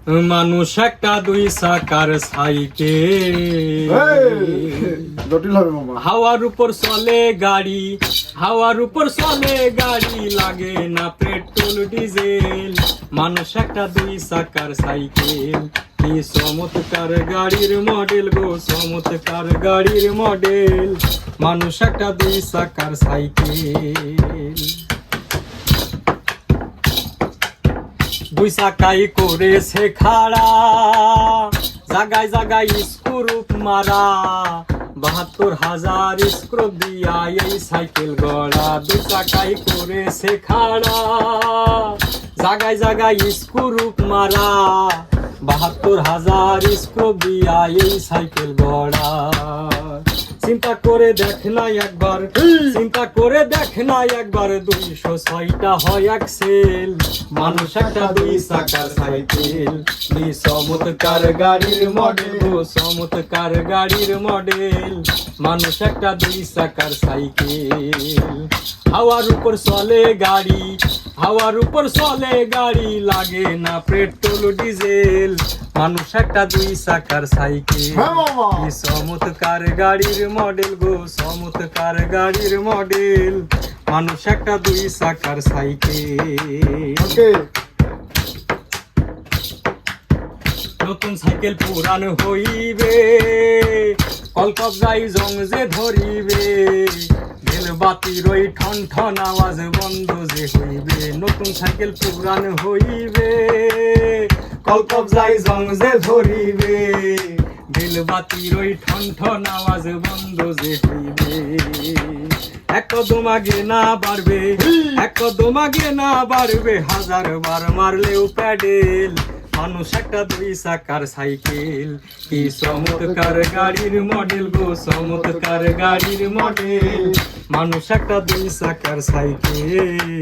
মানুষ একটা দুই চাকার সাইকেল, জটিল হবে মামা। হাওয়ার উপর চলে গাড়ি, হাওয়ার উপর চলে গাড়ি, লাগে না পেট্রোল ডিজেল। মানুষ একটা দুই চাকার সাইকেল, কি চমৎকার গাড়ির মডেল গো, চমৎকার গাড়ির মডেল। মানুষ একটা দুই চাকার সাইকেল, দুই চাকাই করেছে খাড়া, জাগায় জাগায় স্ক্রুপ মারা, ৭২,০০০ স্ক্রুপ দিয়া এই সাইকেল গড়া। দুই চাকাই করেছে খাড়া, জাগায় জাগায় স্ক্রুপ মারা, ৭২,০০০ স্ক্রুপ দিয়া এই সাইকেল গড়া। চিন্তা করে দেখ না একবার, চিন্তা করে দেখ না একবার, ২০৬টা হয় অ্যাক্সেল। মানুষ একটা দুই চাকার সাইকেল, কি চমৎকার গাড়ির মডেল গো, চমৎকার গাড়ির মডেল। মানুষ একটা দুই চাকার সাইকেল, হাওয়ার উপর চলে গাড়ি, হাওয়ার উপর চলে গাড়ি, লাগে না পেট্রোল ডিজেল। মানুষ একটা দুই চাকার সাইকেল, কি চমৎকার গাড়ির মডেল গো, চমৎকার গাড়ির মডেল। মানুষ একটা দুই চাকার সাইকেল। নতুন সাইকেল পুরান হইবে, কলকবজাই জং যে ধরিবে, বেল বাতির ওই ঠন ঠন আওয়াজ বন্ধ যে হইবে। নতুন সাইকেল পুরান হইবে, কলকবজাই জং যে ধরিবে, বেল বাতির ওই ঠন ঠন আওয়াজ বন্ধ যে হইবে। এক কদম আগে না বাড়বে, এক কদম আগে না বাড়বে, ১০০০ বার মারলেও প্যাডেল। মানুষ একটা দুই চাকার সাইকেল, কি চমৎকার গাড়ির মডেল গো, চমৎকার গাড়ির মডেল। মানুষ একটা দুই চাকার সাইকেল,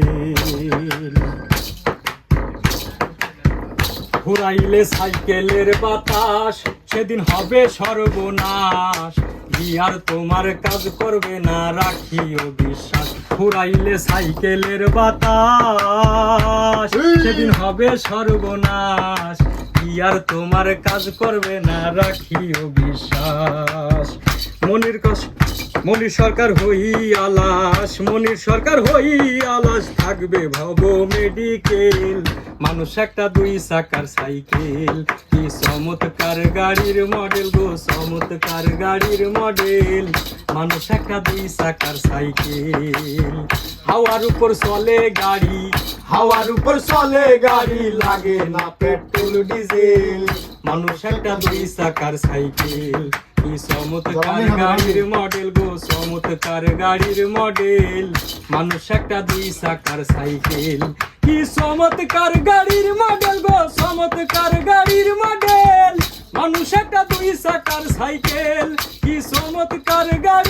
ঘুরাইলে সাইকেলের বাতাস, সেদিন হবে সর্বনাশ। গিয়ার তোমার কাজ করবে না, রাখিও বিশ্বাস। ঘুরাইলে সাইকেলের বাতাস, সেদিন হবে সর্বনাশ। গিয়ার তোমার কাজ করবে না, রাখিও বিশ্বাস। মনির সরকার হই আলাস, মনির সরকার হই আলাস, থাকবে ভব মেডিকেল। মানুষ একটা দুই চাকার সাইকেল, কি চমৎকার গাড়ির মডেল গো, চমৎকার গাড়ির মডেল। মানুষ একটা দুই চাকার সাইকেল, হাওয়ার উপর চলে গাড়ি, হাওয়ার উপর চলে গাড়ি, লাগে না পেট্রোল ডিজেল। মানুষ একটা দুই চাকার সাইকেল, কি চমৎকার গাড়ির মডেল গো, চমৎকার গাড়ির মডেল। মানুষ একটা দুই চাকার সাইকেল, কি চমৎকার গাড়ির মডেল গো, চমৎকার গাড়ির মডেল। মানুষ একটা দুই চাকার সাইকেল, কি চমৎকার গাড়ি।